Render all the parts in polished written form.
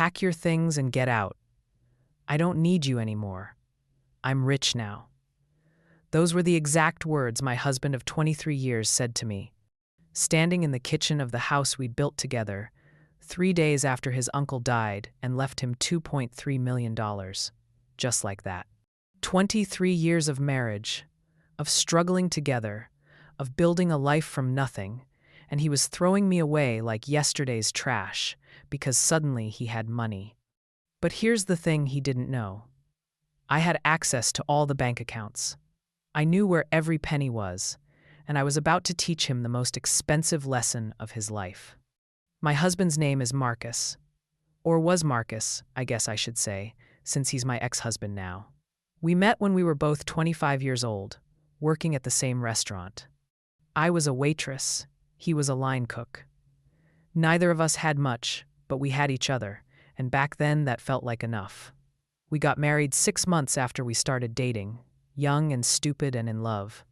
Pack your things and get out. I don't need you anymore. I'm rich now." Those were the exact words my husband of 23 years said to me, standing in the kitchen of the house we'd built together, 3 days after his uncle died and left him $2.3 million. Just like that. 23 years of marriage, of struggling together, of building a life from nothing, and he was throwing me away like yesterday's trash because suddenly he had money. But here's the thing he didn't know. I had access to all the bank accounts. I knew where every penny was, and I was about to teach him the most expensive lesson of his life. My husband's name is Marcus. Or was Marcus, I guess I should say, since he's my ex-husband now. We met when we were both 25 years old, working at the same restaurant. I was a waitress, he was a line cook. Neither of us had much, but we had each other, and back then that felt like enough. We got married 6 months after we started dating, young and stupid and in love.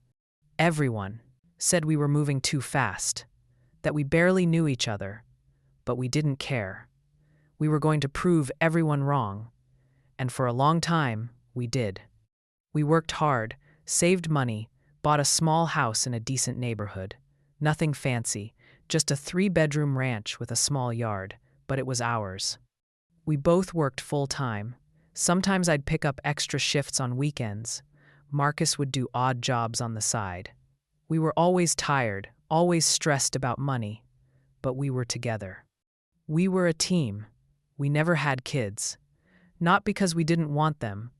Everyone said we were moving too fast, that we barely knew each other, but we didn't care. We were going to prove everyone wrong, and for a long time, we did. We worked hard, saved money, bought a small house in a decent neighborhood. Nothing fancy, just a 3-bedroom ranch with a small yard, but it was ours. We both worked full-time. Sometimes I'd pick up extra shifts on weekends. Marcus would do odd jobs on the side. We were always tired, always stressed about money, but we were together. We were a team. We never had kids. Not because we didn't want them,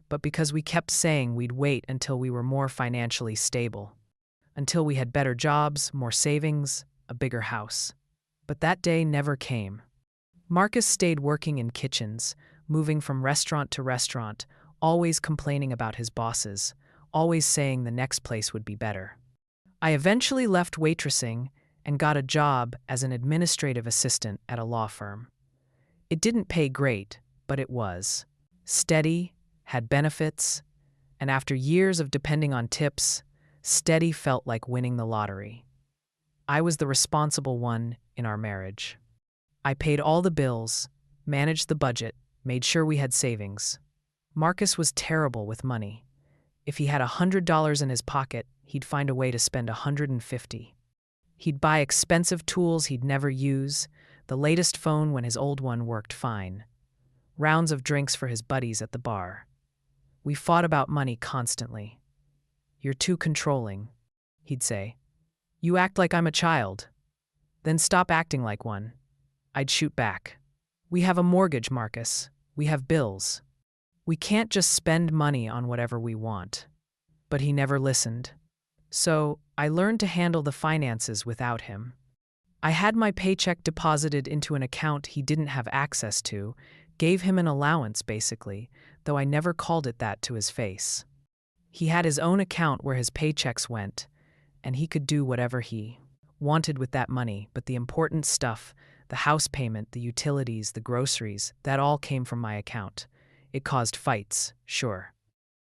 but because we kept saying we'd wait until we were more financially stable, until we had better jobs, more savings, a bigger house. But that day never came. Marcus stayed working in kitchens, moving from restaurant to restaurant, always complaining about his bosses, always saying the next place would be better. I eventually left waitressing and got a job as an administrative assistant at a law firm. It didn't pay great, but it was steady, had benefits, and after years of depending on tips, steady felt like winning the lottery. I was the responsible one in our marriage. I paid all the bills, managed the budget, made sure we had savings. Marcus was terrible with money. If he had $100 in his pocket, he'd find a way to spend $150. He'd buy expensive tools he'd never use, the latest phone when his old one worked fine. Rounds of drinks for his buddies at the bar. We fought about money constantly. "You're too controlling," he'd say. "You act like I'm a child. Then stop acting like one." I'd shoot back. "We have a mortgage, Marcus. We have bills. We can't just spend money on whatever we want." But he never listened. So I learned to handle the finances without him. I had my paycheck deposited into an account he didn't have access to, gave him an allowance basically, though I never called it that to his face. He had his own account where his paychecks went, and he could do whatever he wanted with that money, but the important stuff, the house payment, the utilities, the groceries, that all came from my account. It caused fights, sure.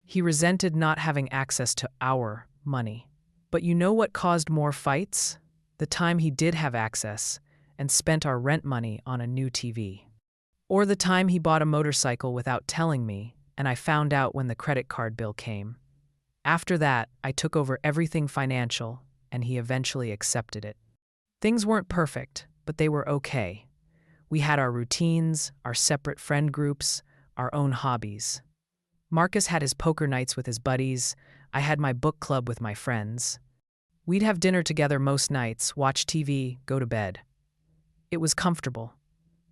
He resented not having access to our money. But you know what caused more fights? The time he did have access and spent our rent money on a new TV. Or the time he bought a motorcycle without telling me, and I found out when the credit card bill came. After that, I took over everything financial, and he eventually accepted it. Things weren't perfect, but they were okay. We had our routines, our separate friend groups, our own hobbies. Marcus had his poker nights with his buddies. I had my book club with my friends. We'd have dinner together most nights, watch TV, go to bed. It was comfortable.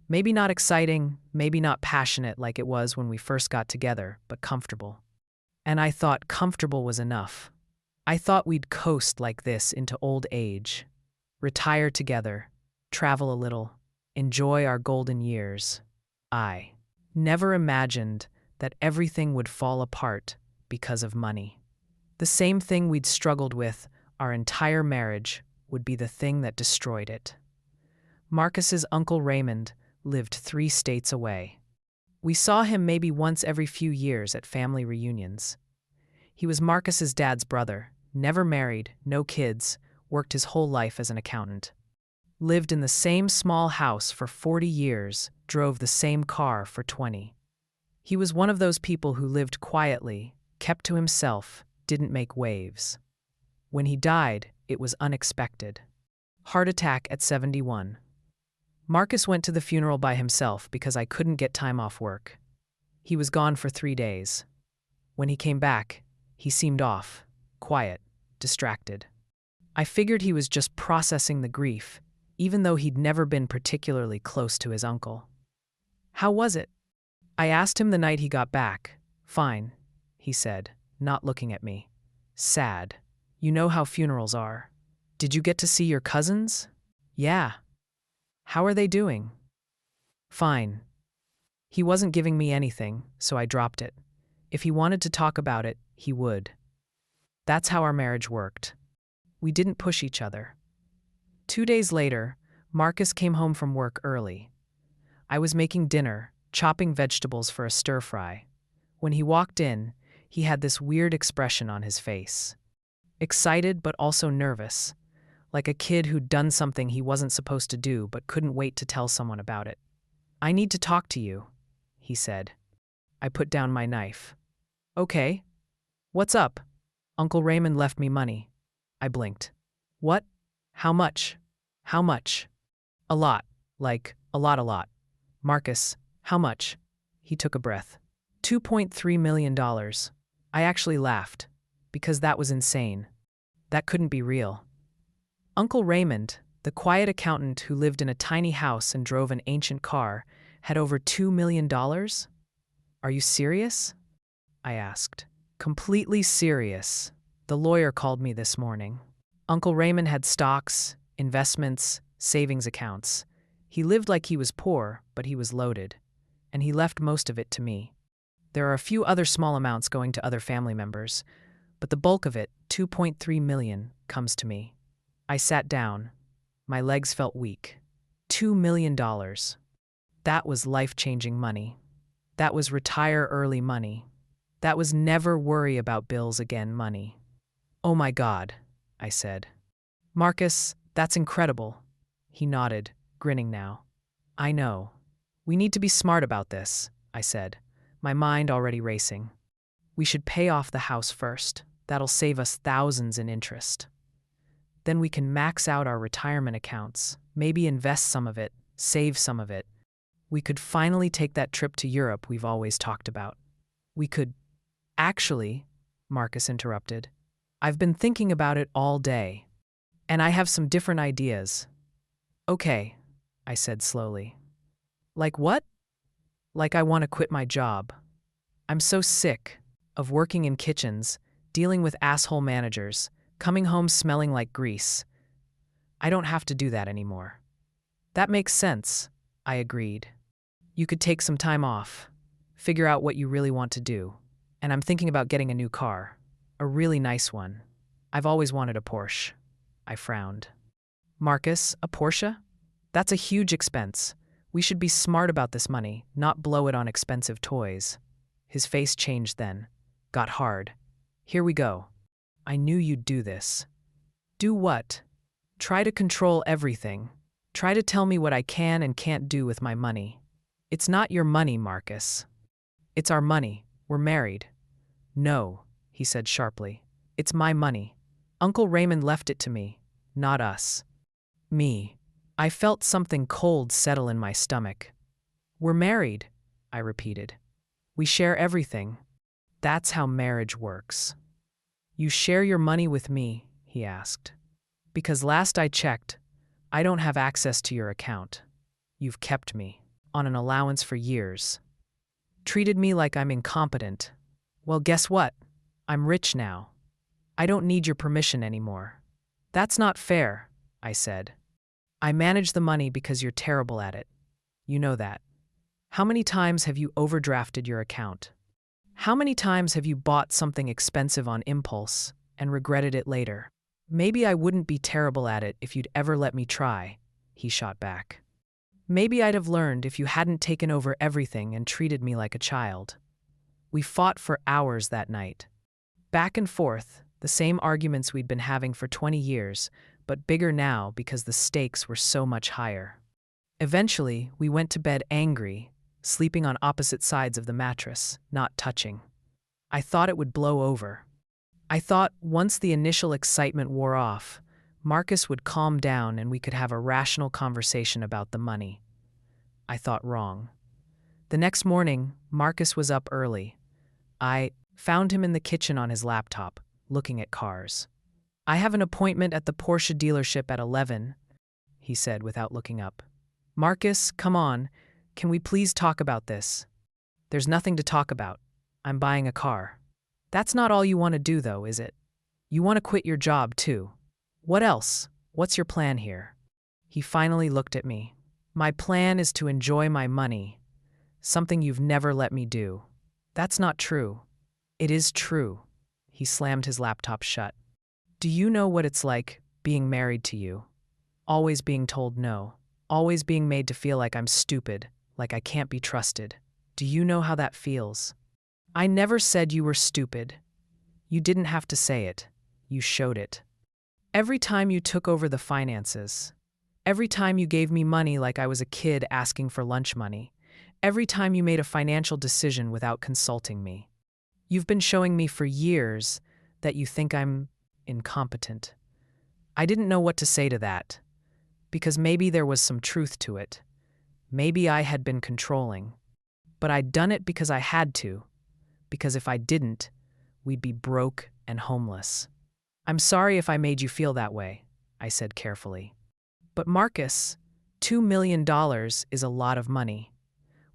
Maybe not exciting, maybe not passionate like it was when we first got together, but comfortable. And I thought comfortable was enough. I thought we'd coast like this into old age, retire together, travel a little, enjoy our golden years. I never imagined that everything would fall apart because of money. The same thing we'd struggled with our entire marriage would be the thing that destroyed it. Marcus's Uncle Raymond lived 3 states away. We saw him maybe once every few years at family reunions. He was Marcus's dad's brother, never married, no kids, worked his whole life as an accountant. lived in the same small house for 40 years, drove the same car for 20. He was one of those people who lived quietly, kept to himself, didn't make waves. When he died, it was unexpected. Heart attack at 71. Marcus went to the funeral by himself because I couldn't get time off work. He was gone for 3 days. When he came back, he seemed off, quiet, distracted. I figured he was just processing the grief, even though he'd never been particularly close to his uncle. How was it? I asked him the night he got back. Fine, he said, not looking at me. Sad. You know how funerals are. Did you get to see your cousins? Yeah. How are they doing? Fine. He wasn't giving me anything, so I dropped it. If he wanted to talk about it, he would. That's how our marriage worked. We didn't push each other. 2 days later, Marcus came home from work early. I was making dinner, chopping vegetables for a stir-fry. When he walked in, he had this weird expression on his face. Excited but also nervous, like a kid who'd done something he wasn't supposed to do but couldn't wait to tell someone about it. I need to talk to you, he said. I put down my knife. Okay. What's up? Uncle Raymond left me money. I blinked. What? How much? How much? A lot. Like, a lot. Marcus, how much? He took a breath. $2.3 million. I actually laughed, because that was insane. That couldn't be real. Uncle Raymond, the quiet accountant who lived in a tiny house and drove an ancient car, had over $2 million? Are you serious? I asked. Completely serious. The lawyer called me this morning. Uncle Raymond had stocks, investments, savings accounts. He lived like he was poor, but he was loaded. And he left most of it to me. There are a few other small amounts going to other family members, but the bulk of it, $2.3 million, comes to me. I sat down. My legs felt weak. $2 million. That was life-changing money. That was retire early money. That was never worry about bills again money. Oh my God, I said. Marcus, that's incredible. He nodded, grinning now. I know. We need to be smart about this, I said, my mind already racing. We should pay off the house first. That'll save us thousands in interest. Then we can max out our retirement accounts, maybe invest some of it, save some of it. We could finally take that trip to Europe we've always talked about. We could... Actually, Marcus interrupted, I've been thinking about it all day, and I have some different ideas. Okay, I said slowly. Like what? Like I want to quit my job. I'm so sick of working in kitchens, dealing with asshole managers, coming home smelling like grease. I don't have to do that anymore. That makes sense, I agreed. You could take some time off, figure out what you really want to do. And I'm thinking about getting a new car, a really nice one. I've always wanted a Porsche. I frowned. Marcus, a Porsche? That's a huge expense. We should be smart about this money, not blow it on expensive toys. His face changed then, got hard. Here we go. I knew you'd do this. Do what? Try to control everything. Try to tell me what I can and can't do with my money. It's not your money, Marcus. It's our money. We're married. No, he said sharply. It's my money. Uncle Raymond left it to me, not us. Me. I felt something cold settle in my stomach. We're married, I repeated. We share everything. That's how marriage works. You share your money with me, he asked. Because last I checked, I don't have access to your account. You've kept me on an allowance for years. Treated me like I'm incompetent. Well, guess what? I'm rich now. I don't need your permission anymore. That's not fair, I said. I manage the money because you're terrible at it. You know that. How many times have you overdrafted your account? How many times have you bought something expensive on impulse and regretted it later? Maybe I wouldn't be terrible at it if you'd ever let me try, he shot back. Maybe I'd have learned if you hadn't taken over everything and treated me like a child. We fought for hours that night. Back and forth, the same arguments we'd been having for 20 years, but bigger now because the stakes were so much higher. Eventually, we went to bed angry, sleeping on opposite sides of the mattress, not touching. I thought it would blow over. I thought once the initial excitement wore off, Marcus would calm down and we could have a rational conversation about the money. I thought wrong. The next morning, Marcus was up early. I found him in the kitchen on his laptop, looking at cars. "I have an appointment at the Porsche dealership at 11, he said without looking up. "Marcus, come on. Can we please talk about this?" "There's nothing to talk about. I'm buying a car." "That's not all you want to do, though, is it? You want to quit your job, too. What else? What's your plan here?" He finally looked at me. "My plan is to enjoy my money, something you've never let me do." "That's not true." "It is true." He slammed his laptop shut. "Do you know what it's like being married to you? Always being told no. Always being made to feel like I'm stupid, like I can't be trusted. Do you know how that feels?" "I never said you were stupid. You didn't have to say it. You showed it. Every time you took over the finances, every time you gave me money like I was a kid asking for lunch money, every time you made a financial decision without consulting me. You've been showing me for years that you think I'm incompetent." I didn't know what to say to that, because maybe there was some truth to it. Maybe I had been controlling. But I'd done it because I had to, because if I didn't, we'd be broke and homeless. "I'm sorry if I made you feel that way," I said carefully. "But Marcus, $2 million is a lot of money.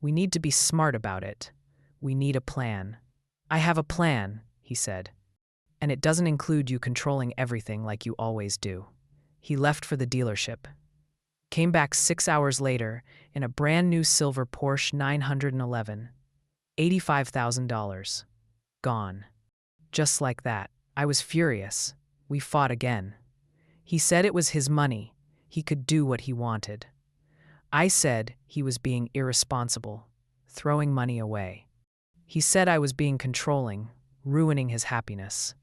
We need to be smart about it. We need a plan." "I have a plan," he said. "And it doesn't include you controlling everything like you always do." He left for the dealership. Came back 6 hours later in a brand new silver Porsche 911. $85,000. Gone. Just like that. I was furious. We fought again. He said it was his money. He could do what he wanted. I said he was being irresponsible, throwing money away. He said I was being controlling, ruining his happiness.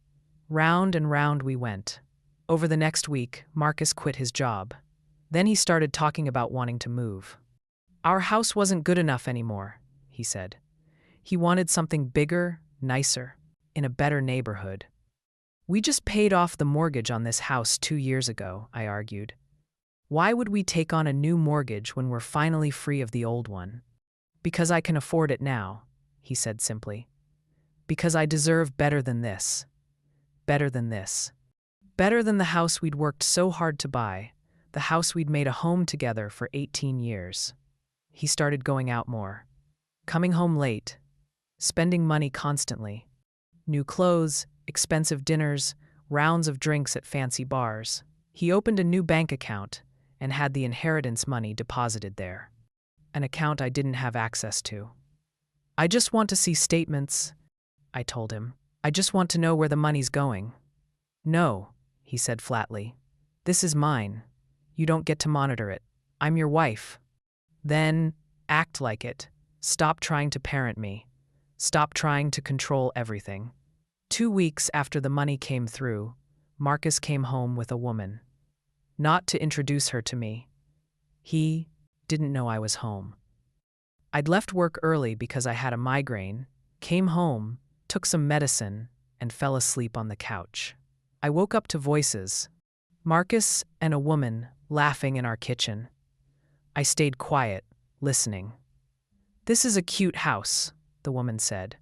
Round and round we went. Over the next week, Marcus quit his job. Then he started talking about wanting to move. "Our house wasn't good enough anymore," he said. He wanted something bigger, nicer, in a better neighborhood. "We just paid off the mortgage on this house 2 years ago," I argued. "Why would we take on a new mortgage when we're finally free of the old one?" "Because I can afford it now," he said simply. "Because I deserve better than this. Better than this. Better than the house we'd worked so hard to buy, the house we'd made a home together for 18 years. He started going out more. Coming home late. Spending money constantly. New clothes, expensive dinners, rounds of drinks at fancy bars. He opened a new bank account and had the inheritance money deposited there. An account I didn't have access to. "I just want to see statements," I told him. "I just want to know where the money's going." "No," he said flatly. "This is mine. You don't get to monitor it. I'm your wife." "Then, act like it. Stop trying to parent me. Stop trying to control everything." 2 weeks after the money came through, Marcus came home with a woman. Not to introduce her to me. He didn't know I was home. I'd left work early because I had a migraine, came home, took some medicine, and fell asleep on the couch. I woke up to voices. Marcus and a woman laughing in our kitchen. I stayed quiet, listening. "This is a cute house," the woman said.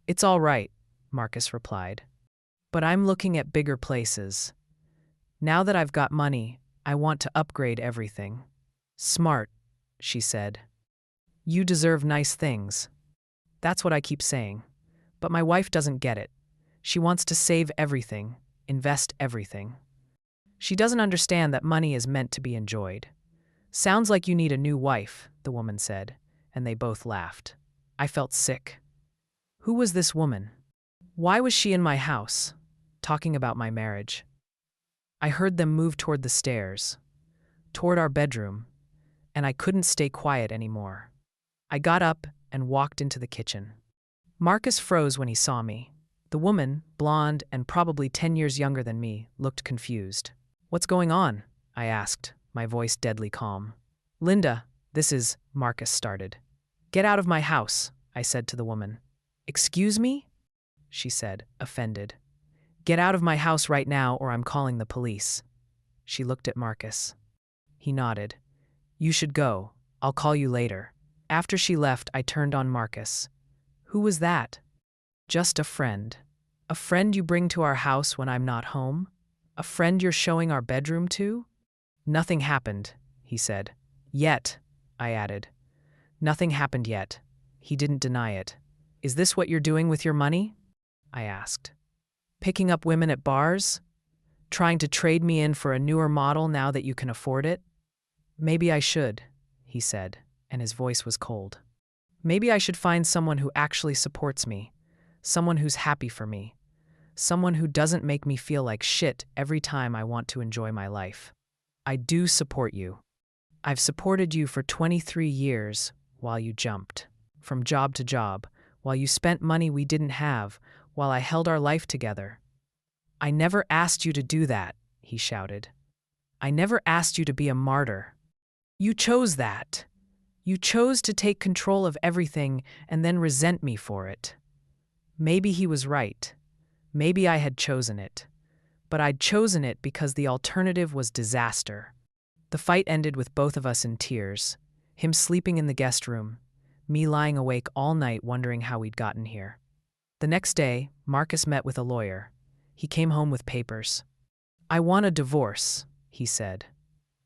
"It's all right," Marcus replied. "But I'm looking at bigger places. Now that I've got money, I want to upgrade everything." "Smart," she said. "You deserve nice things." That's what I keep saying. But my wife doesn't get it. She wants to save everything, invest everything. She doesn't understand that money is meant to be enjoyed. "Sounds like you need a new wife," the woman said, and they both laughed. I felt sick. Who was this woman? Why was she in my house, talking about my marriage? I heard them move toward the stairs, toward our bedroom, and I couldn't stay quiet anymore. I got up and walked into the kitchen. Marcus froze when he saw me. The woman, blonde and probably 10 years younger than me, looked confused. What's going on? I asked, my voice deadly calm. Linda, this is, Marcus started. Get out of my house, I said to the woman. Excuse me? She said, offended. Get out of my house right now or I'm calling the police. She looked at Marcus. He nodded. You should go. I'll call you later. After she left, I turned on Marcus. Who was that? Just a friend. A friend you bring to our house when I'm not home? A friend you're showing our bedroom to? Nothing happened, he said. Yet, I added. Nothing happened yet. He didn't deny it. Is this what you're doing with your money? I asked. Picking up women at bars? Trying to trade me in for a newer model now that you can afford it? Maybe I should, he said, and his voice was cold. Maybe I should find someone who actually supports me, someone who's happy for me, someone who doesn't make me feel like shit every time I want to enjoy my life. I do support you. I've supported you for 23 years while you jumped, from job to job, while you spent money we didn't have, while I held our life together. I never asked you to do that, he shouted. I never asked you to be a martyr. You chose that. You chose to take control of everything and then resent me for it. Maybe he was right. Maybe I had chosen it. But I'd chosen it because the alternative was disaster. The fight ended with both of us in tears, him sleeping in the guest room, me lying awake all night wondering how we'd gotten here. The next day, Marcus met with a lawyer. He came home with papers. I want a divorce, he said.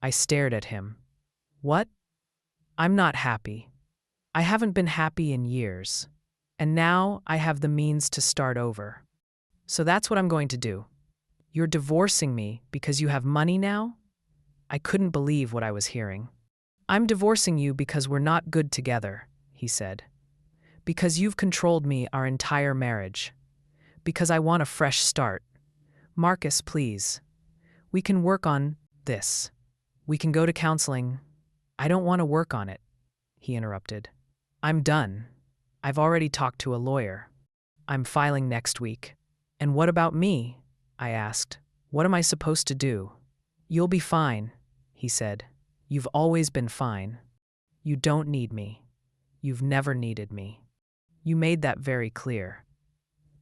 I stared at him. What? I'm not happy. I haven't been happy in years. And now I have the means to start over. So that's what I'm going to do. You're divorcing me because you have money now? I couldn't believe what I was hearing. I'm divorcing you because we're not good together, he said. Because you've controlled me our entire marriage. Because I want a fresh start. Marcus, please. We can work on this. We can go to counseling. I don't want to work on it, he interrupted. I'm done. I've already talked to a lawyer. I'm filing next week. And what about me? I asked. What am I supposed to do? You'll be fine, he said. You've always been fine. You don't need me. You've never needed me. You made that very clear.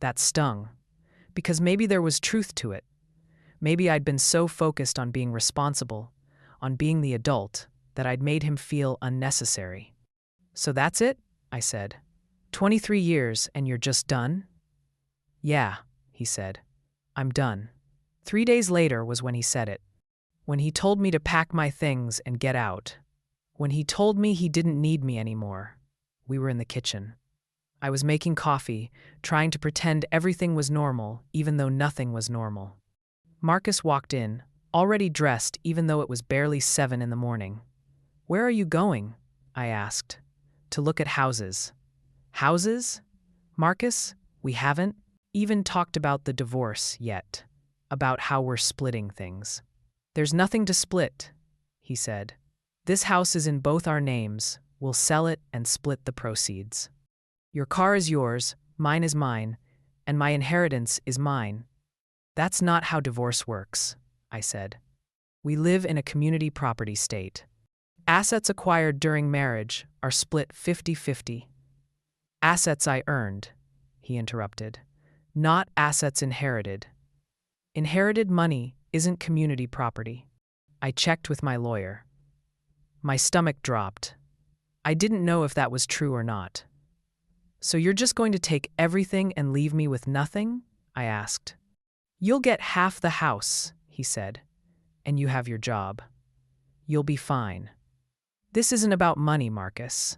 That stung. Because maybe there was truth to it. Maybe I'd been so focused on being responsible, on being the adult, that I'd made him feel unnecessary. So that's it? I said. 23 years and you're just done? Yeah, he said. I'm done. 3 days later was when he said it. When he told me to pack my things and get out. When he told me he didn't need me anymore. We were in the kitchen. I was making coffee, trying to pretend everything was normal, even though nothing was normal. Marcus walked in, already dressed even though it was barely 7 in the morning. Where are you going? I asked. To look at houses. Houses? Marcus, we haven't even talked about the divorce yet, about how we're splitting things. There's nothing to split, he said. This house is in both our names. We'll sell it and split the proceeds. Your car is yours, mine is mine, and my inheritance is mine. That's not how divorce works, I said. We live in a community property state. Assets acquired during marriage are split 50-50. Assets I earned, he interrupted, not assets inherited. Inherited money isn't community property. I checked with my lawyer. My stomach dropped. I didn't know if that was true or not. So you're just going to take everything and leave me with nothing? I asked. You'll get half the house, he said, and you have your job. You'll be fine. This isn't about money, Marcus.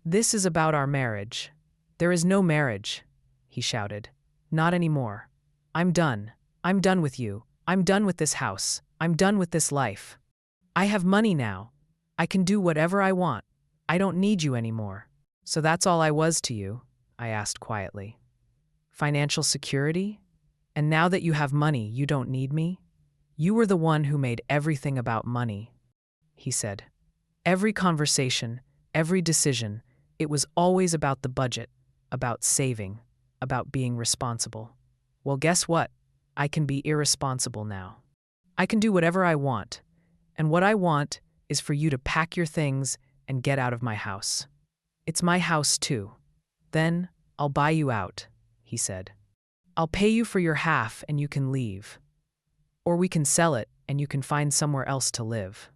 This is about our marriage. There is no marriage, he shouted. Not anymore. I'm done. I'm done with you. I'm done with this house. I'm done with this life. I have money now. I can do whatever I want. I don't need you anymore. So that's all I was to you? I asked quietly. Financial security? And now that you have money, you don't need me? You were the one who made everything about money, he said. Every conversation, every decision, it was always about the budget, about saving, about being responsible. Well, guess what? I can be irresponsible now. I can do whatever I want, and what I want is for you to pack your things and get out of my house. It's my house too. Then I'll buy you out, he said. I'll pay you for your half and you can leave. Or we can sell it and you can find somewhere else to live.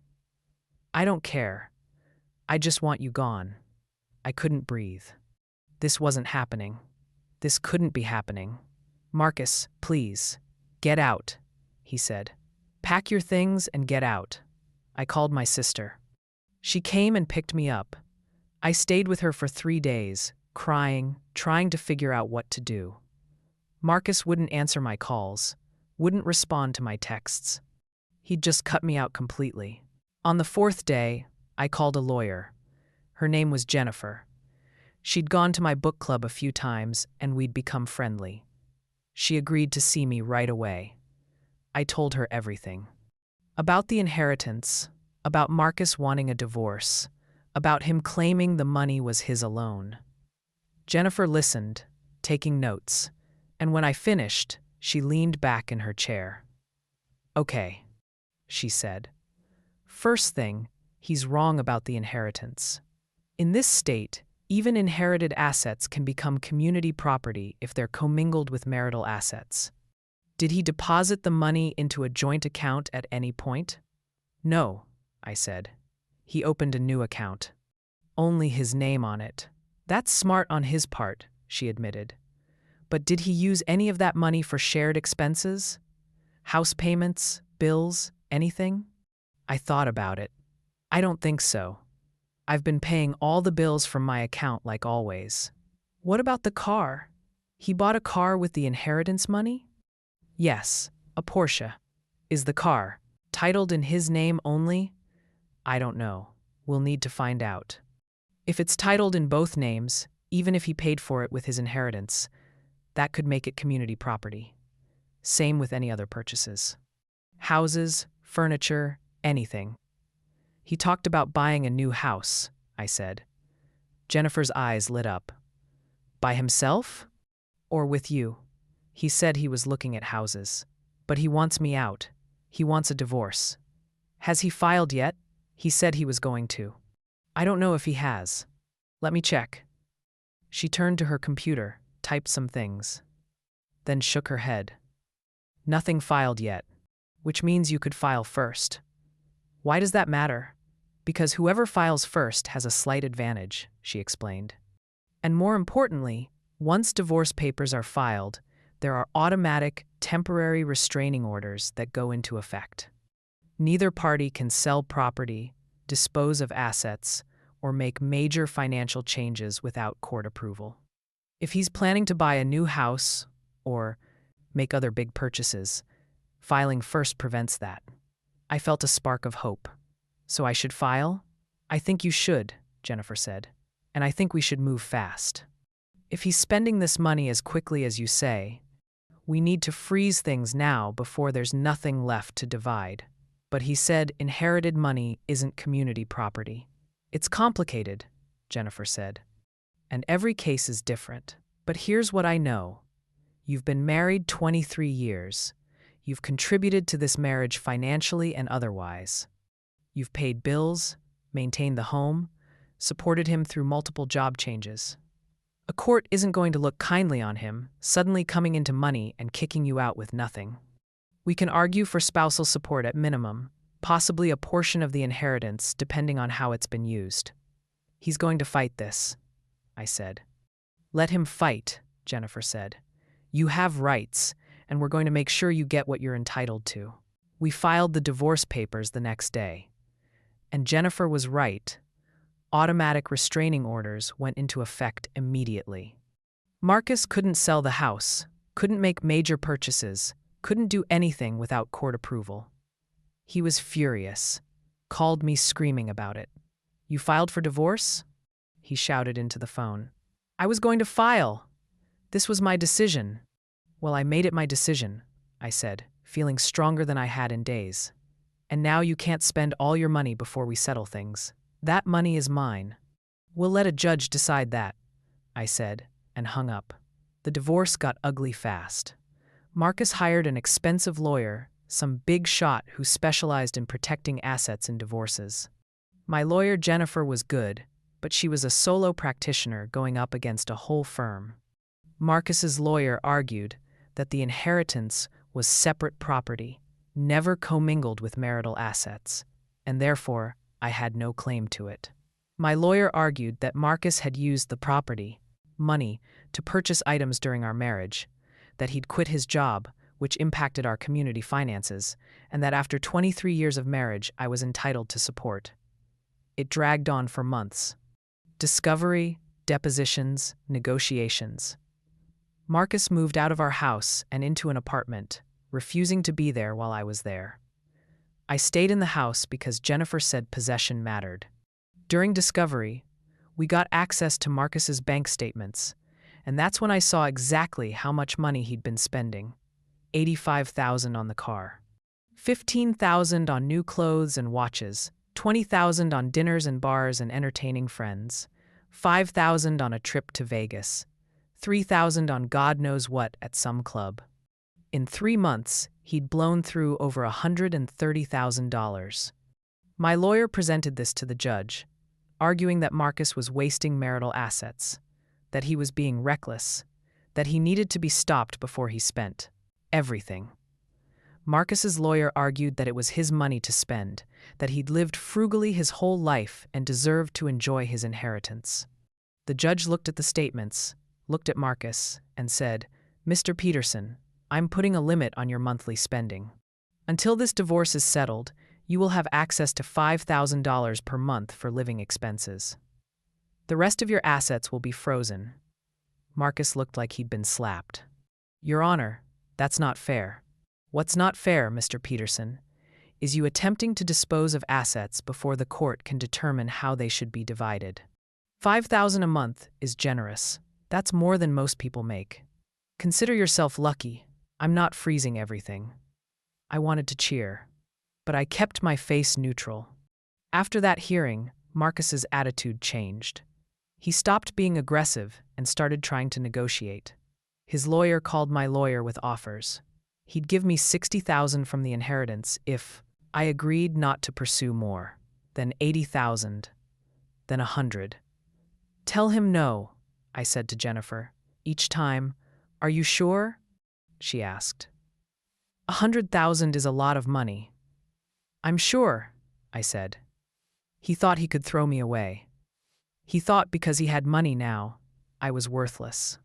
I don't care. I just want you gone. I couldn't breathe. This wasn't happening. This couldn't be happening. Marcus, please, get out, he said. Pack your things and get out. I called my sister. She came and picked me up. I stayed with her for 3 days, crying, trying to figure out what to do. Marcus wouldn't answer my calls, wouldn't respond to my texts. He'd just cut me out completely. On the 4th day, I called a lawyer. Her name was Jennifer. She'd gone to my book club a few times and we'd become friendly. She agreed to see me right away. I told her everything. About the inheritance, about Marcus wanting a divorce, about him claiming the money was his alone. Jennifer listened, taking notes, and when I finished, she leaned back in her chair. Okay, she said. First thing, he's wrong about the inheritance. In this state, even inherited assets can become community property if they're commingled with marital assets. Did he deposit the money into a joint account at any point? No, I said. He opened a new account. Only his name on it. That's smart on his part, she admitted. But did he use any of that money for shared expenses? House payments, bills, anything? I thought about it. I don't think so. I've been paying all the bills from my account like always. What about the car? He bought a car with the inheritance money? Yes, a Porsche. Is the car titled in his name only? I don't know. We'll need to find out. If it's titled in both names, even if he paid for it with his inheritance, that could make it community property. Same with any other purchases. Houses, furniture, anything. He talked about buying a new house, I said. Jennifer's eyes lit up. By himself? Or with you? He said he was looking at houses. But he wants me out. He wants a divorce. Has he filed yet? He said he was going to. I don't know if he has. Let me check. She turned to her computer, typed some things. Then shook her head. Nothing filed yet, which means you could file first. Why does that matter? Because whoever files first has a slight advantage, she explained. And more importantly, once divorce papers are filed, there are automatic, temporary restraining orders that go into effect. Neither party can sell property, dispose of assets, or make major financial changes without court approval. If he's planning to buy a new house or make other big purchases, filing first prevents that. I felt a spark of hope. So I should file? I think you should, Jennifer said. And I think we should move fast. If he's spending this money as quickly as you say, we need to freeze things now before there's nothing left to divide. But he said inherited money isn't community property. It's complicated, Jennifer said. And every case is different. But here's what I know. You've been married 23 years. You've contributed to this marriage financially and otherwise. You've paid bills, maintained the home, supported him through multiple job changes. A court isn't going to look kindly on him, suddenly coming into money and kicking you out with nothing. We can argue for spousal support at minimum, possibly a portion of the inheritance depending on how it's been used. He's going to fight this, I said. Let him fight, Jennifer said. You have rights, and we're going to make sure you get what you're entitled to. We filed the divorce papers the next day. And Jennifer was right. Automatic restraining orders went into effect immediately. Marcus couldn't sell the house, couldn't make major purchases, couldn't do anything without court approval. He was furious, called me screaming about it. You filed for divorce? He shouted into the phone. I was going to file. This was my decision. Well, I made it my decision, I said, feeling stronger than I had in days. And now you can't spend all your money before we settle things. That money is mine. We'll let a judge decide that, I said, and hung up. The divorce got ugly fast. Marcus hired an expensive lawyer, some big shot who specialized in protecting assets in divorces. My lawyer Jennifer was good, but she was a solo practitioner going up against a whole firm. Marcus's lawyer argued that the inheritance was separate property, never commingled with marital assets, and therefore I had no claim to it. My lawyer argued that Marcus had used the property, money, to purchase items during our marriage, that he'd quit his job, which impacted our community finances, and that after 23 years of marriage I was entitled to support. It dragged on for months. Discovery, depositions, negotiations. Marcus moved out of our house and into an apartment, refusing to be there while I was there. I stayed in the house because Jennifer said possession mattered. During discovery, we got access to Marcus's bank statements, and that's when I saw exactly how much money he'd been spending. $85,000 on the car, $15,000 on new clothes and watches, $20,000 on dinners and bars and entertaining friends, $5,000 on a trip to Vegas, $3,000 on God knows what at some club. In 3 months, he'd blown through over $130,000. My lawyer presented this to the judge, arguing that Marcus was wasting marital assets, that he was being reckless, that he needed to be stopped before he spent everything. Marcus's lawyer argued that it was his money to spend, that he'd lived frugally his whole life and deserved to enjoy his inheritance. The judge looked at the statements, looked at Marcus, and said, "Mr. Peterson, I'm putting a limit on your monthly spending. Until this divorce is settled, you will have access to $5,000 per month for living expenses. The rest of your assets will be frozen." Marcus looked like he'd been slapped. "Your Honor, that's not fair." "What's not fair, Mr. Peterson, is you attempting to dispose of assets before the court can determine how they should be divided. $5,000 a month is generous. That's more than most people make. Consider yourself lucky. I'm not freezing everything." I wanted to cheer, but I kept my face neutral. After that hearing, Marcus's attitude changed. He stopped being aggressive and started trying to negotiate. His lawyer called my lawyer with offers. He'd give me $60,000 from the inheritance if I agreed not to pursue more, then $80,000, then $100,000. "Tell him no," I said to Jennifer. Each time, "Are you sure?" she asked. $100,000 is a lot of money." "I'm sure," I said. He thought he could throw me away. He thought because he had money now, I was worthless.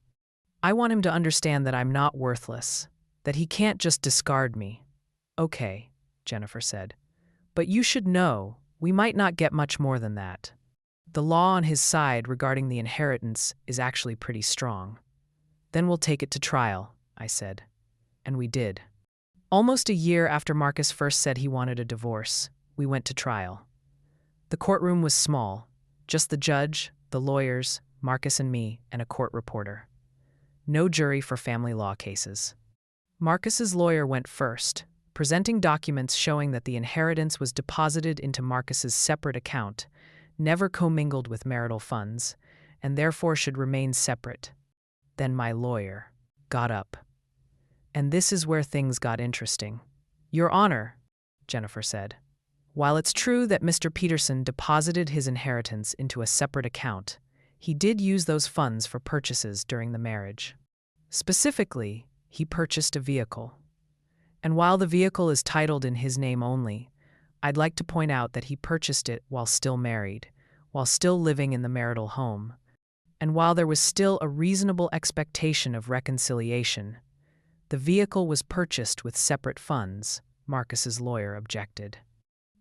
I want him to understand that I'm not worthless, that he can't just discard me. "Okay," Jennifer said. "But you should know, we might not get much more than that. The law on his side regarding the inheritance is actually pretty strong." "Then we'll take it to trial," I said. And we did. Almost a year after Marcus first said he wanted a divorce, we went to trial. The courtroom was small, just the judge, the lawyers, Marcus and me, and a court reporter. No jury for family law cases. Marcus's lawyer went first, presenting documents showing that the inheritance was deposited into Marcus's separate account, never commingled with marital funds, and therefore should remain separate. Then my lawyer got up. And this is where things got interesting. "Your Honor," Jennifer said, "while it's true that Mr. Peterson deposited his inheritance into a separate account, he did use those funds for purchases during the marriage. Specifically, he purchased a vehicle. And while the vehicle is titled in his name only, I'd like to point out that he purchased it while still married, while still living in the marital home, and while there was still a reasonable expectation of reconciliation. The vehicle was purchased with separate funds," Marcus's lawyer objected.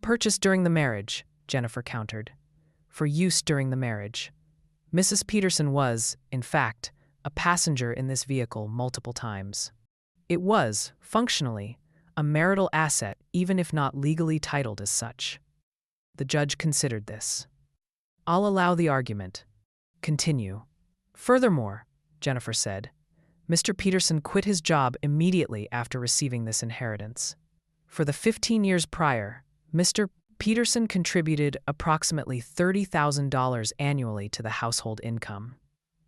"Purchased during the marriage," Jennifer countered. "For use during the marriage. Mrs. Peterson was, in fact, a passenger in this vehicle multiple times. It was, functionally, a marital asset even if not legally titled as such." The judge considered this. "I'll allow the argument. Continue." "Furthermore," Jennifer said, "Mr. Peterson quit his job immediately after receiving this inheritance. For the 15 years prior, Mr. Peterson contributed approximately $30,000 annually to the household income.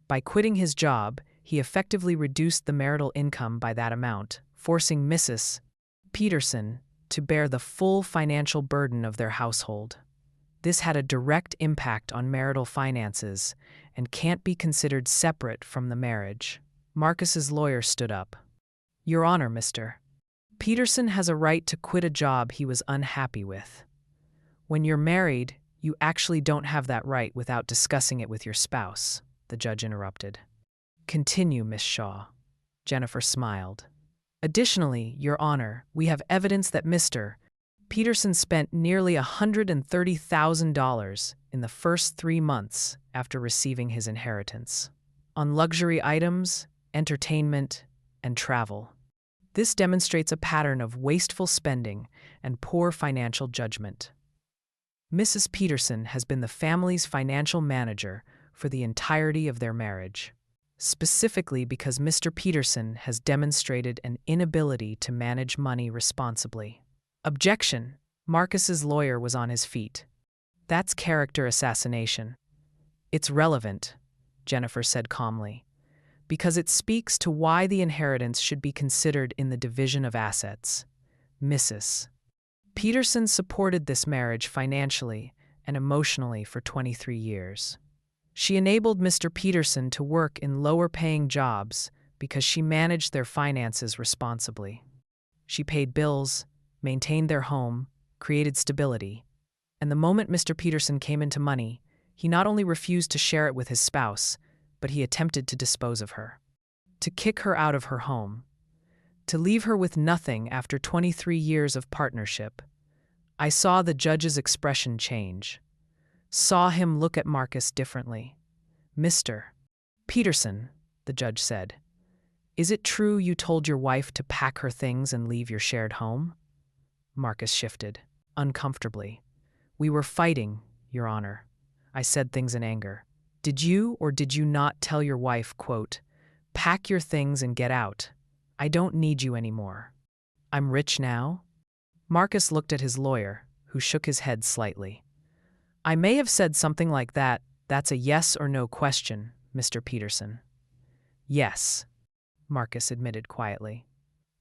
By quitting his job, he effectively reduced the marital income by that amount, forcing Mrs. Peterson to bear the full financial burden of their household. This had a direct impact on marital finances and can't be considered separate from the marriage. Marcus's lawyer stood up. Your Honor, Mr. Peterson has a right to quit a job he was unhappy with. When you're married, you actually don't have that right without discussing it with your spouse, the judge interrupted. Continue, Miss Shaw. Jennifer smiled. Additionally, Your Honor, we have evidence that Mr. Peterson spent nearly $130,000 in the first 3 months after receiving his inheritance on luxury items, entertainment, and travel. This demonstrates a pattern of wasteful spending and poor financial judgment. Mrs. Peterson has been the family's financial manager for the entirety of their marriage, specifically because Mr. Peterson has demonstrated an inability to manage money responsibly. Objection. Marcus's lawyer was on his feet. That's character assassination. It's relevant, Jennifer said calmly, because it speaks to why the inheritance should be considered in the division of assets. Mrs. Peterson supported this marriage financially and emotionally for 23 years. She enabled Mr. Peterson to work in lower-paying jobs because she managed their finances responsibly. She paid bills, maintained their home, created stability, and the moment Mr. Peterson came into money, he not only refused to share it with his spouse, but he attempted to dispose of her, to kick her out of her home, to leave her with nothing after 23 years of partnership. I saw the judge's expression change, saw him look at Marcus differently. Mr. Peterson, the judge said, is it true you told your wife to pack her things and leave your shared home? Marcus shifted, uncomfortably. We were fighting, Your Honor. I said things in anger. Did you or did you not tell your wife, quote, pack your things and get out? I don't need you anymore. I'm rich now? Marcus looked at his lawyer, who shook his head slightly. I may have said something like that. That's a yes or no question, Mr. Peterson. Yes, Marcus admitted quietly.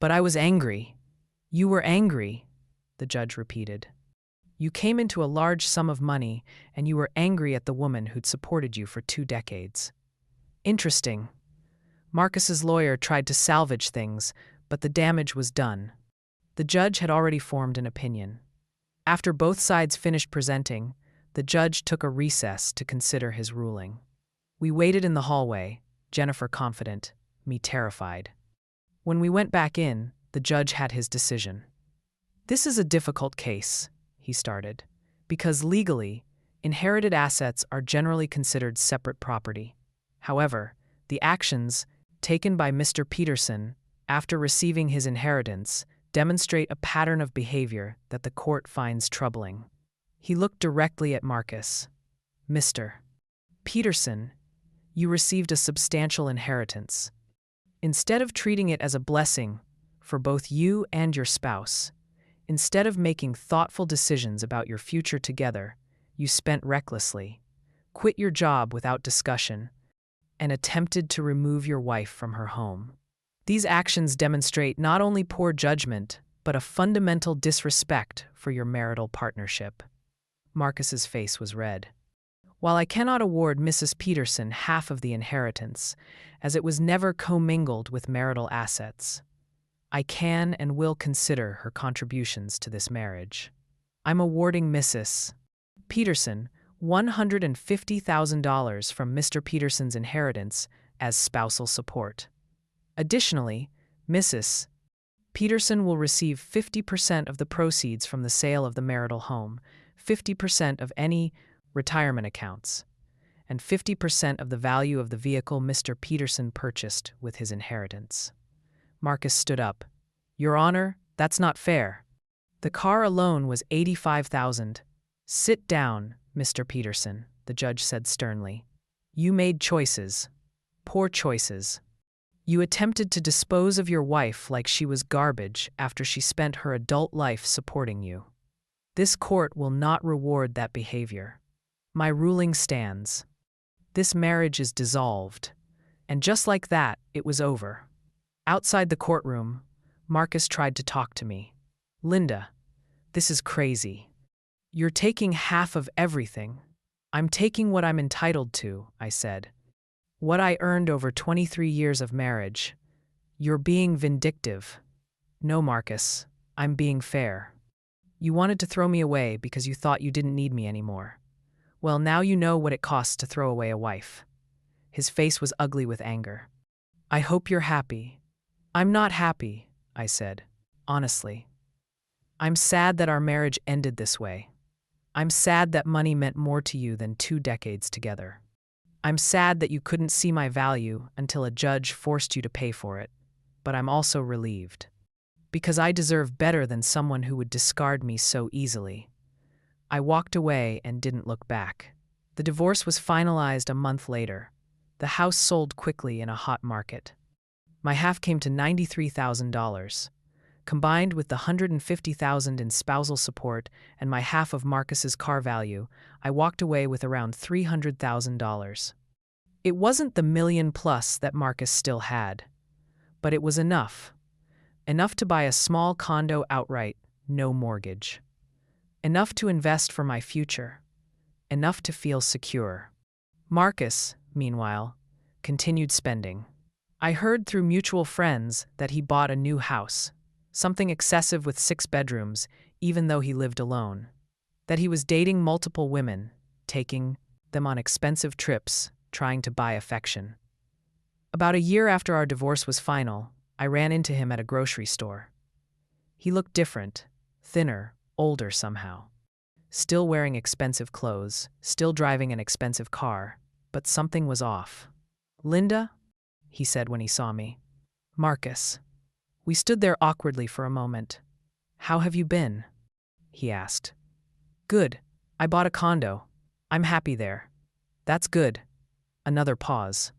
But I was angry. You were angry, the judge repeated. You came into a large sum of money, and you were angry at the woman who'd supported you for 2 decades. Interesting. Marcus's lawyer tried to salvage things, but the damage was done. The judge had already formed an opinion. After both sides finished presenting, the judge took a recess to consider his ruling. We waited in the hallway, Jennifer confident, me terrified. When we went back in, the judge had his decision. This is a difficult case, he started, because legally, inherited assets are generally considered separate property. However, the actions taken by Mr. Peterson after receiving his inheritance demonstrate a pattern of behavior that the court finds troubling. He looked directly at Marcus. Mr. Peterson, you received a substantial inheritance. Instead of treating it as a blessing for both you and your spouse, instead of making thoughtful decisions about your future together, you spent recklessly, quit your job without discussion, and attempted to remove your wife from her home. These actions demonstrate not only poor judgment, but a fundamental disrespect for your marital partnership. Marcus's face was red. While I cannot award Mrs. Peterson half of the inheritance, as it was never commingled with marital assets, I can and will consider her contributions to this marriage. I'm awarding Mrs. Peterson $150,000 from Mr. Peterson's inheritance as spousal support. Additionally, Mrs. Peterson will receive 50% of the proceeds from the sale of the marital home, 50% of any retirement accounts, and 50% of the value of the vehicle Mr. Peterson purchased with his inheritance. Marcus stood up. Your Honor, that's not fair. The car alone was $85,000. Sit down, Mr. Peterson, the judge said sternly. You made choices. Poor choices. You attempted to dispose of your wife like she was garbage after she spent her adult life supporting you. This court will not reward that behavior. My ruling stands. This marriage is dissolved. And just like that, it was over. Outside the courtroom, Marcus tried to talk to me. Linda, this is crazy. You're taking half of everything. I'm taking what I'm entitled to, I said. What I earned over 23 years of marriage. You're being vindictive. No, Marcus, I'm being fair. You wanted to throw me away because you thought you didn't need me anymore. Well, now you know what it costs to throw away a wife. His face was ugly with anger. I hope you're happy. I'm not happy, I said, honestly. I'm sad that our marriage ended this way. I'm sad that money meant more to you than 2 decades together. I'm sad that you couldn't see my value until a judge forced you to pay for it, but I'm also relieved. Because I deserve better than someone who would discard me so easily. I walked away and didn't look back. The divorce was finalized a month later. The house sold quickly in a hot market. My half came to $93,000. Combined with the $150,000 in spousal support and my half of Marcus's car value, I walked away with around $300,000. It wasn't the million plus that Marcus still had, but it was enough. Enough to buy a small condo outright, no mortgage. Enough to invest for my future. Enough to feel secure. Marcus, meanwhile, continued spending. I heard through mutual friends that he bought a new house, something excessive with 6 bedrooms, even though he lived alone. That he was dating multiple women, taking them on expensive trips, trying to buy affection. About a year after our divorce was final, I ran into him at a grocery store. He looked different, thinner, older somehow. Still wearing expensive clothes, still driving an expensive car, but something was off. Linda, he said when he saw me. Marcus. We stood there awkwardly for a moment. How have you been? He asked. Good. I bought a condo. I'm happy there. That's good. Another pause.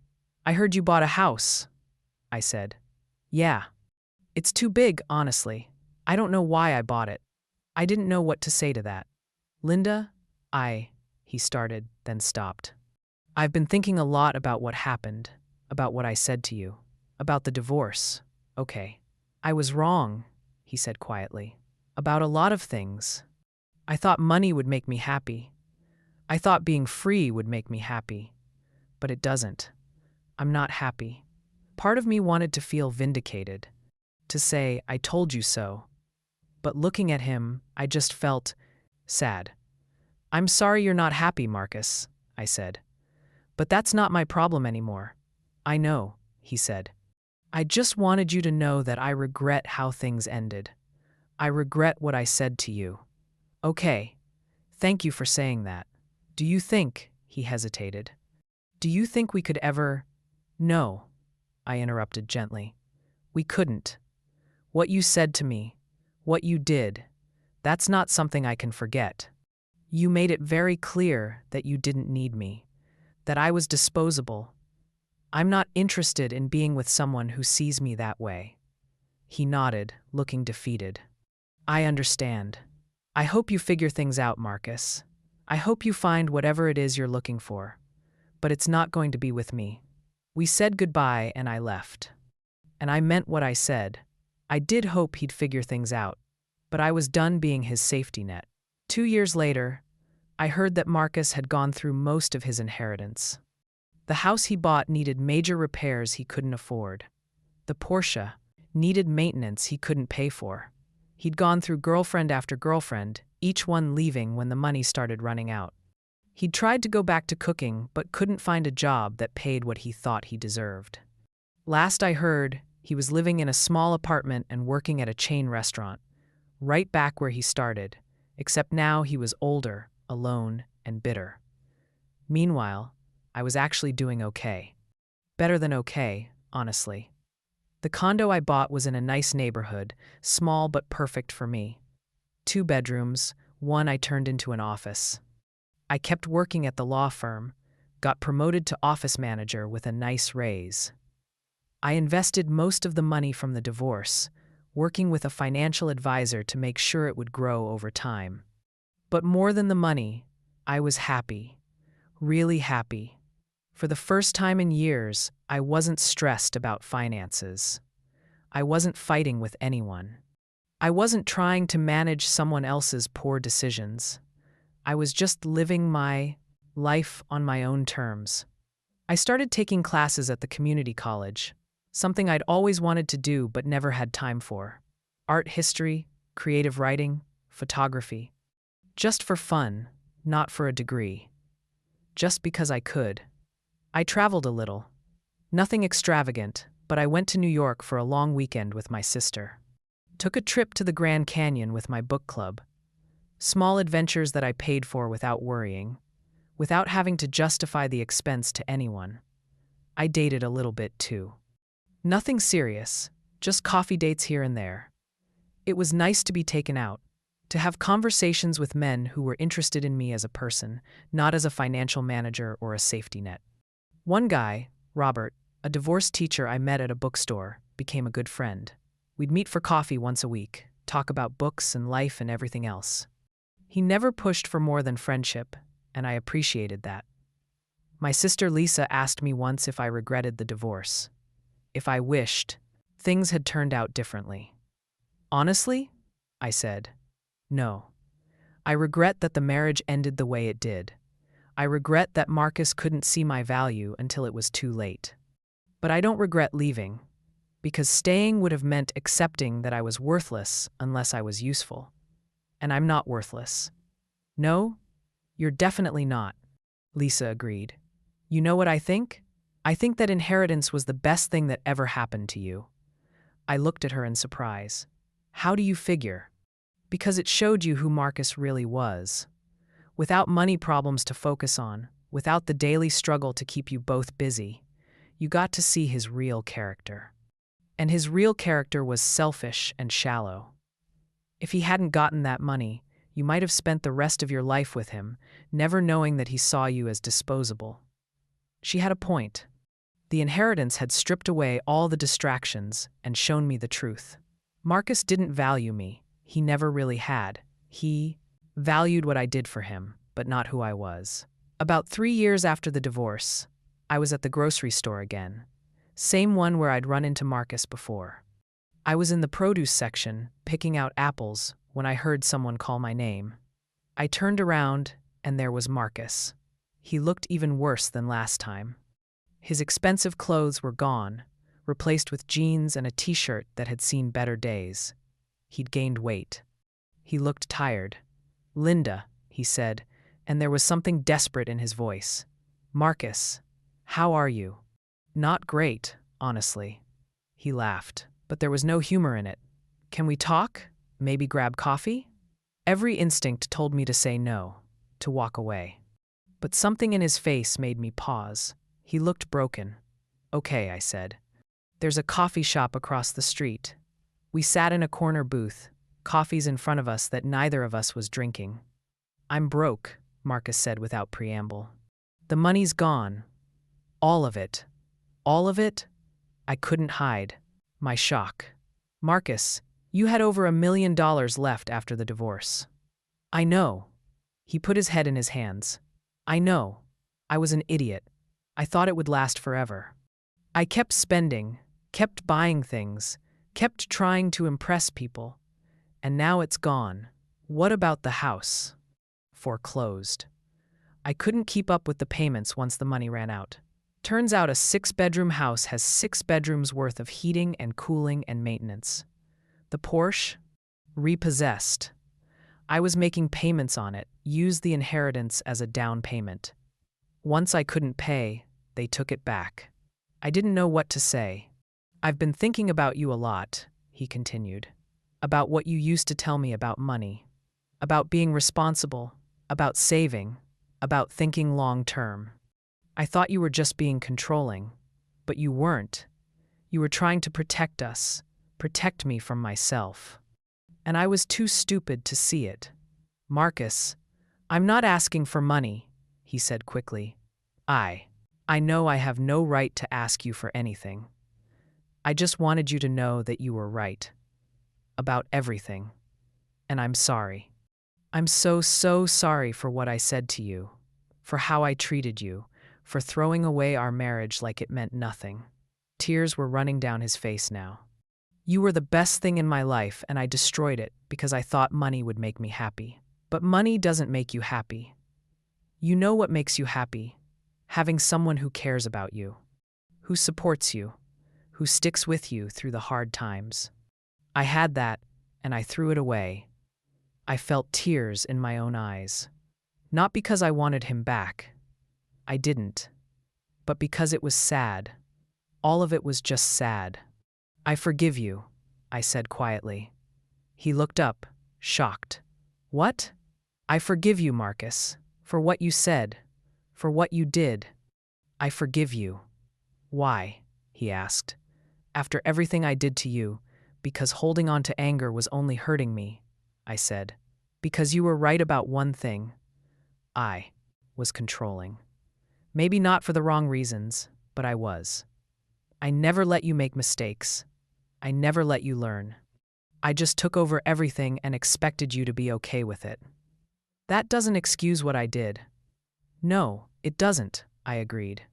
I heard you bought a house, I said. Yeah. It's too big, honestly. I don't know why I bought it. I didn't know what to say to that. Linda, he started, then stopped. I've been thinking a lot about what happened, about what I said to you, about the divorce. Okay. I was wrong, he said quietly, about a lot of things. I thought money would make me happy. I thought being free would make me happy. But it doesn't. I'm not happy. Part of me wanted to feel vindicated, to say, I told you so. But looking at him, I just felt sad. I'm sorry you're not happy, Marcus, I said. But that's not my problem anymore. I know, he said. I just wanted you to know that I regret how things ended. I regret what I said to you. Okay. Thank you for saying that. Do you think, he hesitated, do you think we could ever? No, I interrupted gently. We couldn't. What you said to me, what you did, that's not something I can forget. You made it very clear that you didn't need me, that I was disposable. I'm not interested in being with someone who sees me that way. He nodded, looking defeated. I understand. I hope you figure things out, Marcus. I hope you find whatever it is you're looking for. But it's not going to be with me. We said goodbye and I left. And I meant what I said. I did hope he'd figure things out, but I was done being his safety net. 2 years later, I heard that Marcus had gone through most of his inheritance. The house he bought needed major repairs he couldn't afford. The Porsche needed maintenance he couldn't pay for. He'd gone through girlfriend after girlfriend, each one leaving when the money started running out. He'd tried to go back to cooking, but couldn't find a job that paid what he thought he deserved. Last I heard, he was living in a small apartment and working at a chain restaurant, right back where he started, except now he was older, alone, and bitter. Meanwhile, I was actually doing okay. Better than okay, honestly. The condo I bought was in a nice neighborhood, small but perfect for me. 2 bedrooms, one I turned into an office. I kept working at the law firm, got promoted to office manager with a nice raise. I invested most of the money from the divorce, working with a financial advisor to make sure it would grow over time. But more than the money, I was happy, really happy. For the first time in years, I wasn't stressed about finances. I wasn't fighting with anyone. I wasn't trying to manage someone else's poor decisions. I was just living my life on my own terms. I started taking classes at the community college, something I'd always wanted to do but never had time for. Art history, creative writing, photography. Just for fun, not for a degree. Just because I could. I traveled a little. Nothing extravagant, but I went to New York for a long weekend with my sister. Took a trip to the Grand Canyon with my book club. Small adventures that I paid for without worrying, without having to justify the expense to anyone. I dated a little bit too. Nothing serious, just coffee dates here and there. It was nice to be taken out, to have conversations with men who were interested in me as a person, not as a financial manager or a safety net. One guy, Robert, a divorced teacher I met at a bookstore, became a good friend. We'd meet for coffee once a week, talk about books and life and everything else. He never pushed for more than friendship, and I appreciated that. My sister Lisa asked me once if I regretted the divorce. If I wished things had turned out differently. Honestly, I said, no. I regret that the marriage ended the way it did. I regret that Marcus couldn't see my value until it was too late. But I don't regret leaving, because staying would have meant accepting that I was worthless unless I was useful. And I'm not worthless. No, you're definitely not, Lisa agreed. You know what I think? I think that inheritance was the best thing that ever happened to you. I looked at her in surprise. How do you figure? Because it showed you who Marcus really was. Without money problems to focus on, without the daily struggle to keep you both busy, you got to see his real character. And his real character was selfish and shallow. If he hadn't gotten that money, you might have spent the rest of your life with him, never knowing that he saw you as disposable. She had a point. The inheritance had stripped away all the distractions and shown me the truth. Marcus didn't value me. He never really had. He valued what I did for him, but not who I was. About 3 years after the divorce, I was at the grocery store again. Same one where I'd run into Marcus before. I was in the produce section, picking out apples, when I heard someone call my name. I turned around, and there was Marcus. He looked even worse than last time. His expensive clothes were gone, replaced with jeans and a t-shirt that had seen better days. He'd gained weight. He looked tired. "Linda," he said, and there was something desperate in his voice. "Marcus, how are you?" "Not great, honestly." He laughed, but there was no humor in it. "Can we talk? Maybe grab coffee?" Every instinct told me to say no, to walk away. But something in his face made me pause. He looked broken. "Okay," I said. "There's a coffee shop across the street." We sat in a corner booth, coffees in front of us that neither of us was drinking. "I'm broke," Marcus said without preamble. "The money's gone. All of it. All of it?" I couldn't hide my shock. "Marcus, you had over $1 million left after the divorce." "I know." He put his head in his hands. "I know. I was an idiot. I thought it would last forever. I kept spending, kept buying things, kept trying to impress people. And now it's gone. What about the house?" "Foreclosed. I couldn't keep up with the payments once the money ran out. Turns out a 6-bedroom house has 6 bedrooms worth of heating and cooling and maintenance. The Porsche? Repossessed. I was making payments on it, used the inheritance as a down payment. Once I couldn't pay, they took it back. I didn't know what to say. I've been thinking about you a lot," he continued. "About what you used to tell me about money. About being responsible. About saving. About thinking long term. I thought you were just being controlling. But you weren't. You were trying to protect us. Protect me from myself. And I was too stupid to see it. Marcus, I'm not asking for money," he said quickly. I know I have no right to ask you for anything. I just wanted you to know that you were right. About everything. And I'm sorry. I'm so sorry for what I said to you, for how I treated you, for throwing away our marriage like it meant nothing." Tears were running down his face now. You were the best thing in my life, and I destroyed it because I thought money would make me happy. But money doesn't make you happy. You know what makes you happy? Having someone who cares about you, who supports you, who sticks with you through the hard times. I had that, and I threw it away. I felt tears in my own eyes. Not because I wanted him back. I didn't. But because it was sad. All of it was just sad. I forgive you, I said quietly. He looked up, shocked. What? I forgive you, Marcus, for what you said, for what you did. I forgive you. Why? He asked. After everything I did to you, because holding on to anger was only hurting me, I said. Because you were right about one thing. I was controlling. Maybe not for the wrong reasons, but I was. I never let you make mistakes. I never let you learn. I just took over everything and expected you to be okay with it. That doesn't excuse what I did. No, it doesn't, I agreed.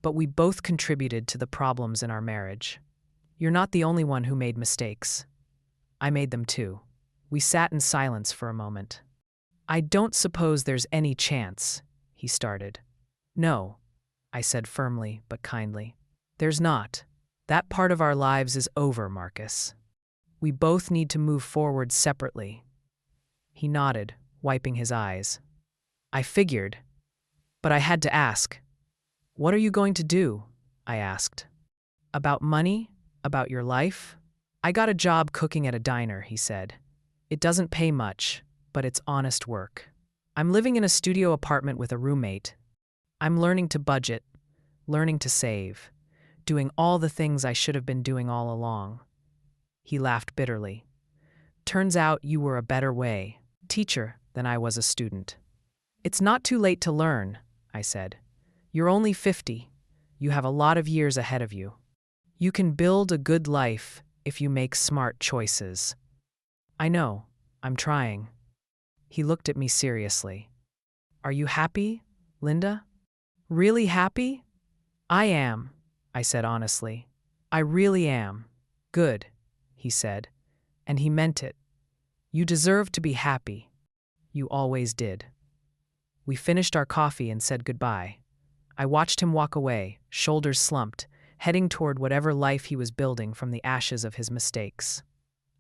But we both contributed to the problems in our marriage. You're not the only one who made mistakes. I made them too. We sat in silence for a moment. I don't suppose there's any chance, he started. No, I said firmly but kindly. There's not. That part of our lives is over, Marcus. We both need to move forward separately. He nodded, wiping his eyes. I figured, but I had to ask. What are you going to do? I asked. About money? About your life? I got a job cooking at a diner, he said. It doesn't pay much, but it's honest work. I'm living in a studio apartment with a roommate. I'm learning to budget, learning to save, doing all the things I should have been doing all along. He laughed bitterly. Turns out you were a better teacher than I was a student. It's not too late to learn, I said. You're only 50. You have a lot of years ahead of you. You can build a good life if you make smart choices. I know, I'm trying. He looked at me seriously. Are you happy, Linda? Really happy? I am, I said honestly. I really am. Good, he said, and he meant it. You deserve to be happy. You always did. We finished our coffee and said goodbye. I watched him walk away, shoulders slumped, heading toward whatever life he was building from the ashes of his mistakes.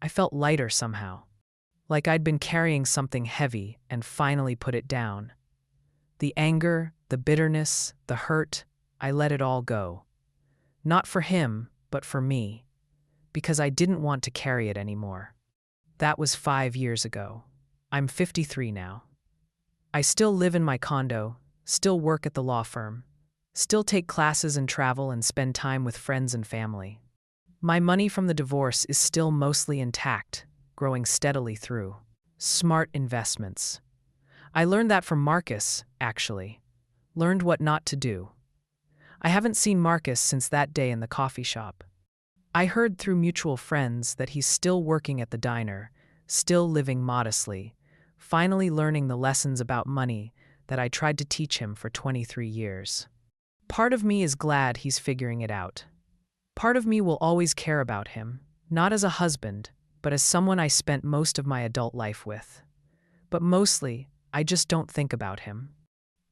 I felt lighter somehow, like I'd been carrying something heavy and finally put it down. The anger, the bitterness, the hurt, I let it all go. Not for him, but for me, because I didn't want to carry it anymore. That was 5 years ago. I'm 53 now. I still live in my condo, still work at the law firm, still take classes and travel and spend time with friends and family. My money from the divorce is still mostly intact, growing steadily through smart investments. I learned that from Marcus, actually. Learned what not to do. I haven't seen Marcus since that day in the coffee shop. I heard through mutual friends that he's still working at the diner, still living modestly, finally learning the lessons about money that I tried to teach him for 23 years. Part of me is glad he's figuring it out. Part of me will always care about him, not as a husband, but as someone I spent most of my adult life with. But mostly, I just don't think about him.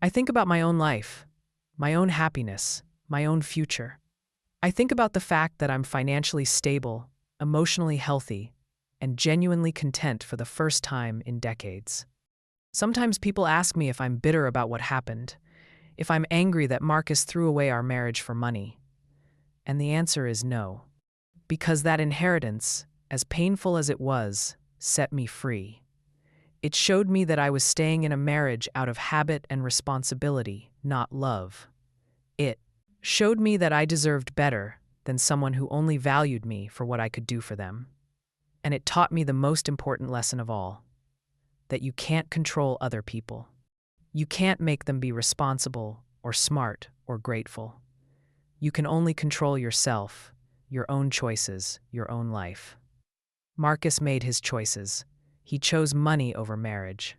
I think about my own life, my own happiness, my own future. I think about the fact that I'm financially stable, emotionally healthy, and genuinely content for the first time in decades. Sometimes people ask me if I'm bitter about what happened, if I'm angry that Marcus threw away our marriage for money. And the answer is no. Because that inheritance, as painful as it was, set me free. It showed me that I was staying in a marriage out of habit and responsibility, not love. It showed me that I deserved better than someone who only valued me for what I could do for them. And it taught me the most important lesson of all, that you can't control other people. You can't make them be responsible or smart or grateful. You can only control yourself, your own choices, your own life. Marcus made his choices. He chose money over marriage.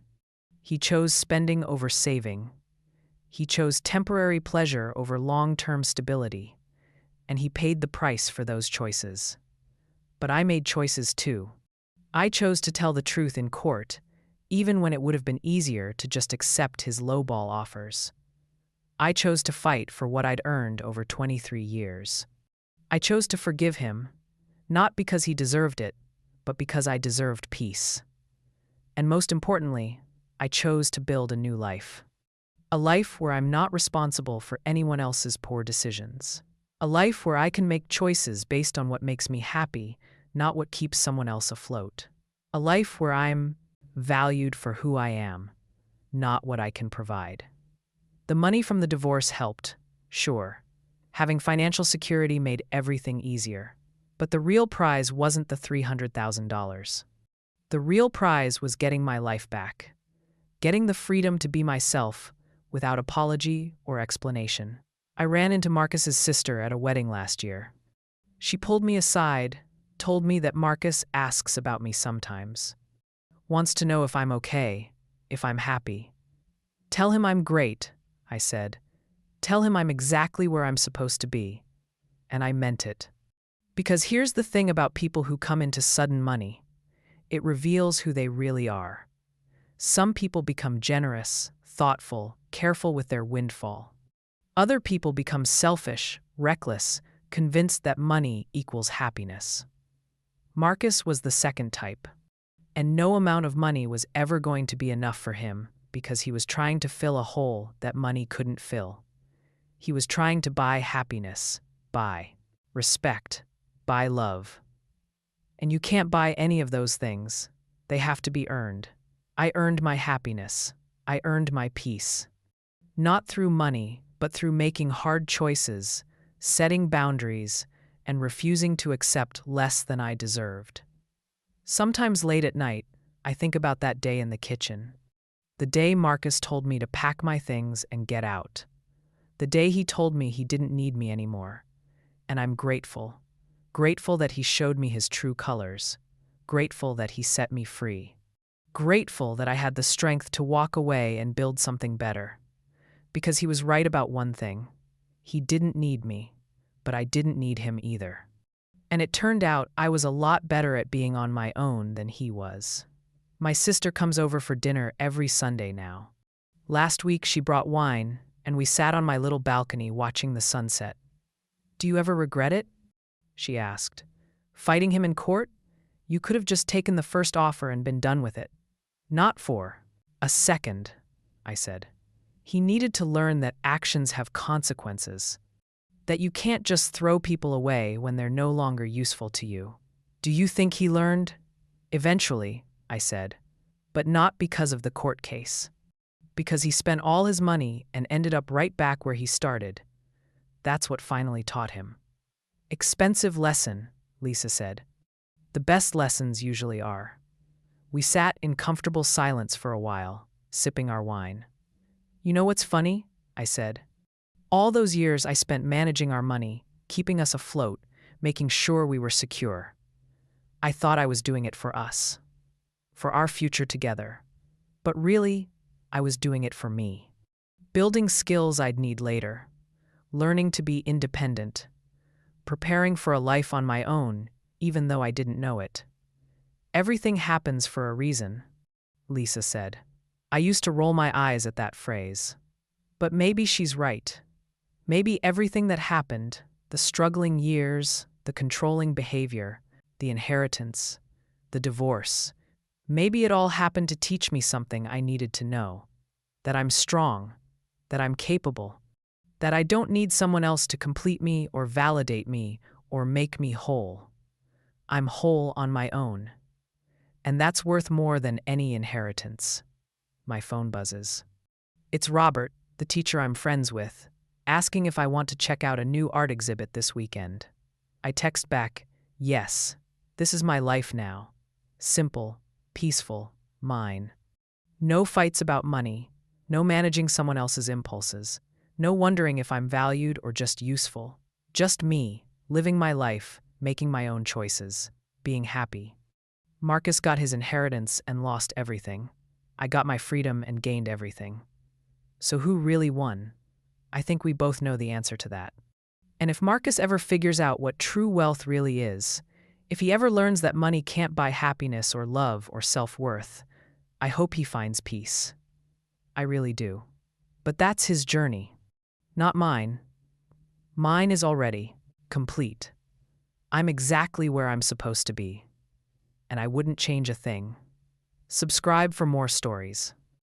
He chose spending over saving. He chose temporary pleasure over long-term stability. And he paid the price for those choices. But I made choices too. I chose to tell the truth in court, even when it would have been easier to just accept his lowball offers. I chose to fight for what I'd earned over 23 years. I chose to forgive him, not because he deserved it, but because I deserved peace. And most importantly, I chose to build a new life. A life where I'm not responsible for anyone else's poor decisions. A life where I can make choices based on what makes me happy, not what keeps someone else afloat. A life where I'm valued for who I am, not what I can provide. The money from the divorce helped, sure. Having financial security made everything easier. But the real prize wasn't the $300,000. The real prize was getting my life back. Getting the freedom to be myself without apology or explanation. I ran into Marcus's sister at a wedding last year. She pulled me aside, told me that Marcus asks about me sometimes. Wants to know if I'm okay, if I'm happy. Tell him I'm great, I said. Tell him I'm exactly where I'm supposed to be. And I meant it. Because here's the thing about people who come into sudden money. It reveals who they really are. Some people become generous, thoughtful, careful with their windfall. Other people become selfish, reckless, convinced that money equals happiness. Marcus was the second type. And no amount of money was ever going to be enough for him because he was trying to fill a hole that money couldn't fill. He was trying to buy happiness, buy respect, buy love. And you can't buy any of those things. They have to be earned. I earned my happiness. I earned my peace. Not through money, but through making hard choices, setting boundaries, and refusing to accept less than I deserved. Sometimes late at night, I think about that day in the kitchen. The day Marcus told me to pack my things and get out. The day he told me he didn't need me anymore. And I'm grateful. Grateful that he showed me his true colors. Grateful that he set me free. Grateful that I had the strength to walk away and build something better. Because he was right about one thing. He didn't need me, but I didn't need him either. And it turned out I was a lot better at being on my own than he was. My sister comes over for dinner every Sunday now. Last week she brought wine, and we sat on my little balcony watching the sunset. "Do you ever regret it?" she asked. "Fighting him in court? You could have just taken the first offer and been done with it." "Not for a second," I said. He needed to learn that actions have consequences. That you can't just throw people away when they're no longer useful to you. "Do you think he learned?" "Eventually," I said. "But not because of the court case. Because he spent all his money and ended up right back where he started. That's what finally taught him." "Expensive lesson," Lisa said. "The best lessons usually are." We sat in comfortable silence for a while, sipping our wine. "You know what's funny?" I said. "All those years I spent managing our money, keeping us afloat, making sure we were secure. I thought I was doing it for us, for our future together. But really, I was doing it for me. Building skills I'd need later, learning to be independent, preparing for a life on my own, even though I didn't know it. Everything happens for a reason," Lisa said. I used to roll my eyes at that phrase. But maybe she's right. Maybe everything that happened, the struggling years, the controlling behavior, the inheritance, the divorce, maybe it all happened to teach me something I needed to know. That I'm strong, that I'm capable, that I don't need someone else to complete me or validate me or make me whole. I'm whole on my own. And that's worth more than any inheritance. My phone buzzes. It's Robert, the teacher I'm friends with, asking if I want to check out a new art exhibit this weekend. I text back, "Yes, this is my life now. Simple, peaceful, mine. No fights about money, no managing someone else's impulses, no wondering if I'm valued or just useful. Just me, living my life, making my own choices, being happy." Marcus got his inheritance and lost everything. I got my freedom and gained everything. So who really won? I think we both know the answer to that. And if Marcus ever figures out what true wealth really is, If he ever learns that money can't buy happiness or love or self-worth, I hope he finds peace. I really do. But that's his journey, not mine. Mine is already complete. I'm exactly where I'm supposed to be, and I wouldn't change a thing. Subscribe for more stories.